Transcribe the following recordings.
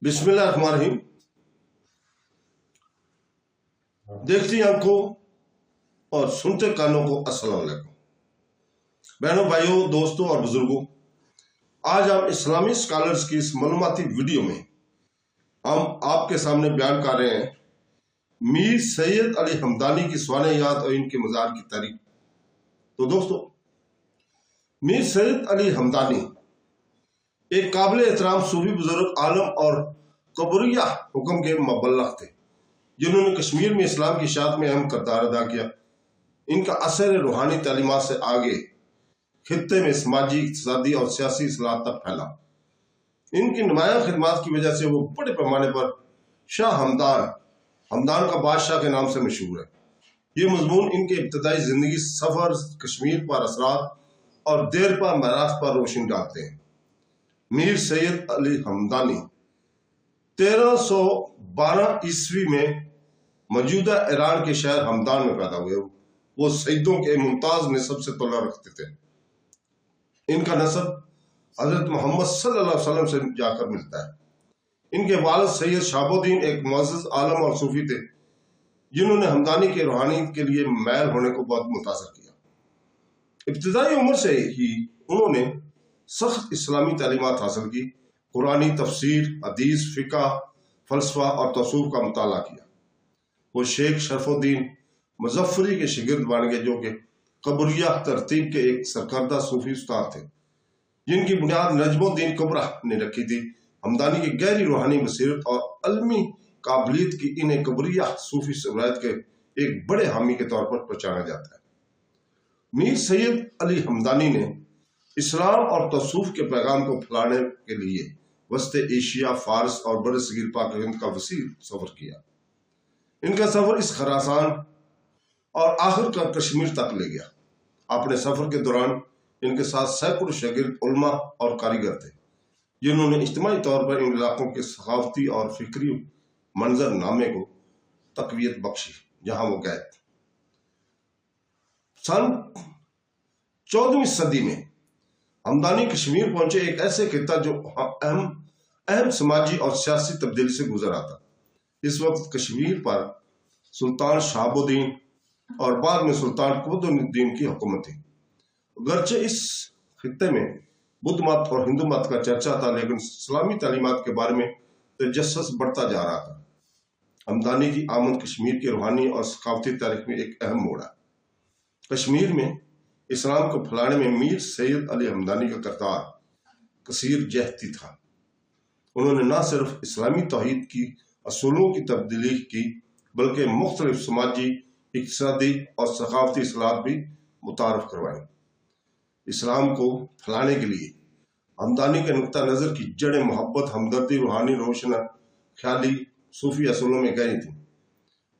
बिस्मिल्लाहिर्रहमानिर्रहीम। देखती आंखों और सुनते कानों को अस्सलाम वालेकुम। बहनों, भाइयों, दोस्तों और बुजुर्गों, आज हम इस्लामी स्कॉलर्स की इस मालूमाती वीडियो में हम आपके सामने बयान कर रहे हैं मीर सैयद अली हमदानी की स्वान याद और इनके मज़ार की तारीख। तो दोस्तों, मीर सैयद अली हमदानी एक काबिल एहतराम सूफी बुजुर्ग, आलम और कबरिया हुक्म के मुबल्लिग थे, जिन्होंने कश्मीर में इस्लाम की इशाअत में अहम किरदार अदा किया। इनका असर रूहानी तालीमात से आगे खित्ते में समाजी, इक़्तिसादी और सियासी इस्लाह तक फैला। इनकी नुमायां खिदमात की वजह से वो बड़े पैमाने पर शाह हमदान का बादशाह के नाम से मशहूर है। ये मजमून इनके इब्तदाई जिंदगी, सफर, कश्मीर पर असरात और देर पर मरास पर रोशनी डालते हैं। मीर सैयद अली हमदानी 1312 ईस्वी में मौजूदा ईरान के शहर हमदान में पैदा हुए। वो सईदों के मुमताज नस्ब से तल्लुक़ रखते थे। इनका नस्ब हजरत मोहम्मद सल्लल्लाहु अलैहि वसल्लम से जाकर मिलता है। इनके वालिद सैयद शहाबुद्दीन एक मुअज़्ज़िज़, आलम और सूफी थे, जिन्होंने हमदानी के रूहानियत के लिए मैल होने को बहुत मुतासर किया। इब्तिदाई उम्र से ही उन्होंने सख्त इस्लामी तालीमात हासिल की, कुरानी तफसीर, हदीस, फ़िक़्ह, फ़लसफ़ा और तसूफ़ का मुताला किया। वो शेख शरफुद्दीन मुज़फ़्फ़री के शिगिर्द बन गए, जो कि कबरिया तरतीब के एक सरकर्दा सूफी उस्ताद थे, जिनकी बुनियाद नजमुद्दीन कुबरा ने रखी थी। हमदानी की गहरी रूहानी बसीरत और अलमी काबिलियत की इन्हें कबरिया सूफी रवायत के एक बड़े हामी के तौर पर पहचाना जाता है। मीर सैयद अली हमदानी ने इस्लाम और तसूफ़ के पैगाम को फैलाने के लिए वस्ते एशिया, फारस और बरसगीर पाक हिंद का वसीर सफ़र किया। इनका सफ़र इस खरासान और आखिरकार कश्मीर तक ले गया। अपने सफ़र के दौरान इनके साथ सैकड़ों शागिर्द, उलमा और कारीगर थे, जिन्होंने इज्तिमाई तौर पर इन इलाकों के सकाफती और फिक्री मंजरनामे को तक़वियत बख्शी जहाँ वो गए। सन 14वीं सदी में हमदानी कश्मीर पहुंचे, एक ऐसे खित्ता जो अहम समाजी और सियासी तब्दीली से गुजर आता। इस वक्त कश्मीर पर सुल्तान शहाबुद्दीन और बाद में सुल्तान कुतुबुद्दीन की हुकूमत थी। अगरचे इस खित्ते में बुद्ध मत और हिंदू मत का चर्चा था, लेकिन इस्लामी तालीमात के बारे में तजस्सुस बढ़ता जा रहा था। हमदानी की आमद कश्मीर की रूहानी और सकाफती तारीख में एक अहम मोड़ है। कश्मीर में इस्लाम को फैलाने में मीर सैयद अली हमदानी का किरदार कसीर जहती था। उन्होंने न सिर्फ इस्लामी तौहीद की असूलों की तब्दीली की, बल्कि मुख्तलिफ समाजी, इक़्तिसादी और सकाफती इस्लाहात भी मुतारफ़ करवाई। इस्लाम को फैलाने के लिए हमदानी के नुक्ता नज़र की जड़ें मोहब्बत, हमदर्दी, रूहानी रोशन ख्याली सूफी असूलों में गई थी।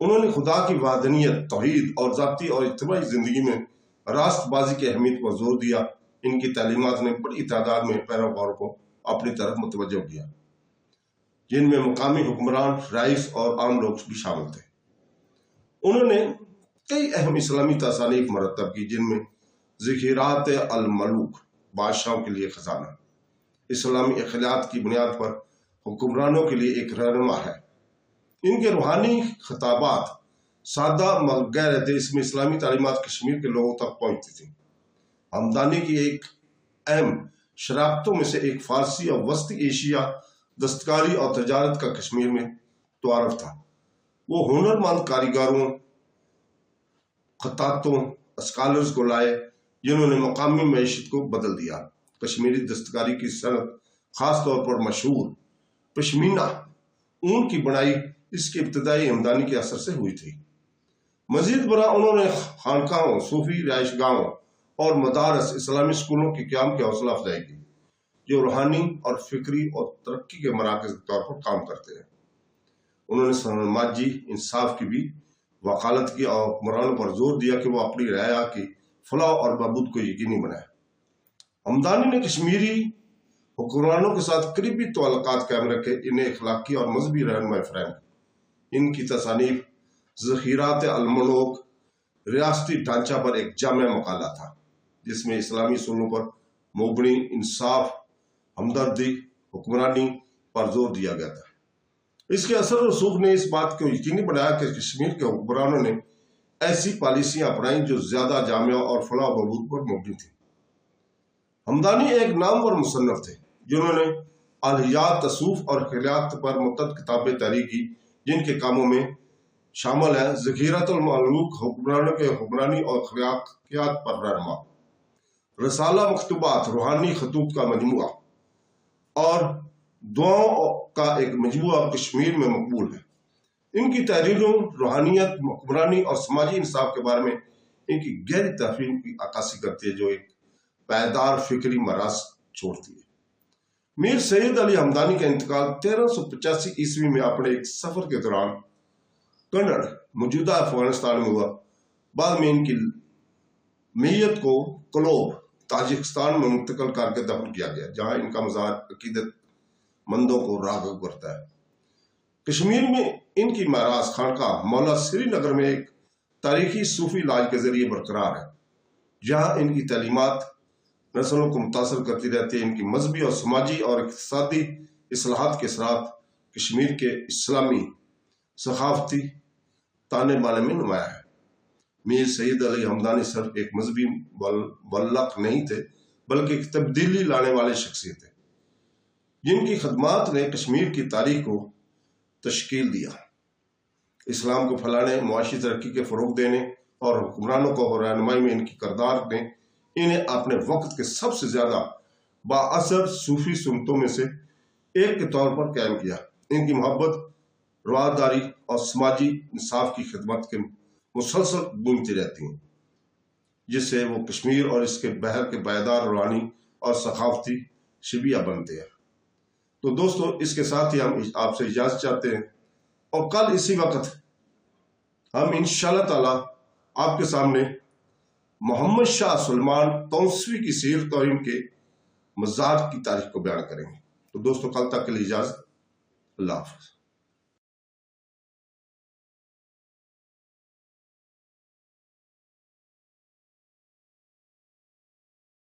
उन्होंने खुदा की वाहदानियत, तौहीद और ज़ाती और इज्तिमाई ज़िंदगी में रास्तबाजी की अहमियत पर जोर दिया। इनकी तालीमात ने बड़ी तादाद में पैरोकारों को अपनी तरफ मुतवज्जो किया, जिनमें मुकामी हुक्मरान, रईस और आम लोग भी शामिल थे। उन्होंने कई अहम इस्लामी तसानीफ मरतब की, जिनमें ज़िखीरात अल मलूक, बादशाहों के लिए खजाना, इस्लामी अखलाक की बुनियाद पर हुक्मरानों के लिए एक रहनुमा है। इनके रूहानी खिताबात सादा मगर रहते, इसमें इस्लामी तालीमात कश्मीर के लोगों तक पहुँचती थी। हमदानी की एक अहम शराकतों में से एक फारसी और वस्ती एशिया दस्तकारी और तजारत का कश्मीर में तारुफ था। वो हुनरमंद कारीगरों, खतातों, स्कॉलर्स को लाए, जिन्होंने मकामी मैशियत को बदल दिया। कश्मीरी दस्तकारी की सनत, खास तौर पर मशहूर पश्मीना ऊन की बनाई, इसके इब्तदाई हमदानी के असर से हुई थी। मजीद बरा उन्होंने खानकाहों, सूफी रिहाइशगाहों और मदारस, इस्लामी स्कूलों की क़याम की हौसला अफजाई की, जो रूहानी और फिक्री और तरक्की के मराकज़ के तौर पर काम करते हैं। उन्होंने समाजी इंसाफ की भी वकालत की और हुक्मरानों पर जोर दिया कि वो अपनी रियाया की फलाह और बहबूद को यकीनी बनाए। हमदानी ने कश्मीरी हुक्मरानों के साथ करीबी ताल्लुकात कायम रखे, इन्हें अखलाकी और मजहबी रहनुमाई फराहम की। इनकी तसानीफ ज़खीरात अल मलूक रियासती ढांचा पर एक जामे मकाला था, जिसमें इस्लामी असूलों पर मबनी इंसाफ, हमदर्दी, हुक्मरानी पर जोर दिया गया था। اس کے اثر رسوخ نے اس بات کو یقینی بنایا کہ کشمیر کے حکمرانوں نے ایسی پالیسیاں اپنائیں جو زیادہ جامعہ اور فلاح و بہبود پر مبنی تھی۔ ہمدانی ایک نامور مصنف تھے جنہوں نے الہیات، تصوف اور خیالات پر متعدد کتابیں تحریر کی، جن کے کاموں میں شامل ہیں ذخیرۃ الملوک، حکمرانوں کے حکمرانی اور اخلاقیات پر رہنما، رسالہ مکتوبات، روحانی خطوط کا مجموعہ اور دعاؤں کا ایک مجموعہ کشمیر میں مقبول ہے۔ ان کی تحریروں روحانیت، حکمرانی اور سماجی انصاف کے بارے میں ان کی گہری تفہیم کی عکاسی کرتی ہے، جو ایک پائیدار فکری میراث چھوڑتی ہے۔ میر سید علی ہمدانی کا انتقال 1385 عیسوی میں اپنے ایک سفر کے دوران کنڑ، موجودہ افغانستان میں ہوا۔ بعد میں ان کی میت کو کلوب، تاجکستان میں منتقل کر کے دفن کیا گیا، جہاں ان کا مزار عقیدت مندوں کو راغب کرتا ہے۔ کشمیر میں ان کی میراث خانقاہ مولا سری نگر میں ایک تاریخی صوفی لاج کے ذریعے برقرار ہے، جہاں ان کی تعلیمات نسلوں کو متاثر کرتی رہتی ہے۔ ان کی مذہبی اور سماجی اور اقتصادی اصلاحات کے اثرات کشمیر کے اسلامی ثقافتی تانے بانے میں نمایاں ہے۔ میر سید علی ہمدانی صرف ایک مذہبی مبلغ نہیں تھے، بلکہ ایک تبدیلی لانے والے شخصیت تھے، جن کی خدمات نے کشمیر کی تاریخ کو تشکیل دیا۔ اسلام کو پھیلانے، معاشی ترقی کے فروغ دینے اور حکمرانوں کو رہنمائی میں ان کی کردار نے انہیں اپنے وقت کے سب سے زیادہ بااثر صوفی سنتوں میں سے ایک کے طور پر قائم کیا۔ ان کی محبت، رواداری اور سماجی انصاف کی خدمت کے مسلسل گونجتی رہتی ہیں، جس سے وہ کشمیر اور اس کے بحر کے پائیدار روحانی اور ثقافتی شبیہ بنتے ہیں۔ تو دوستو، اس کے ساتھ ہی ہم آپ سے اجازت چاہتے ہیں، اور کل اسی وقت ہم انشاءاللہ تعالی آپ کے سامنے محمد شاہ سلمان تونسوی کی سیرت اور ان کے مزار کی تاریخ کو بیان کریں گے۔ تو دوستو، کل تک کے لیے اجازت، اللہ حافظ۔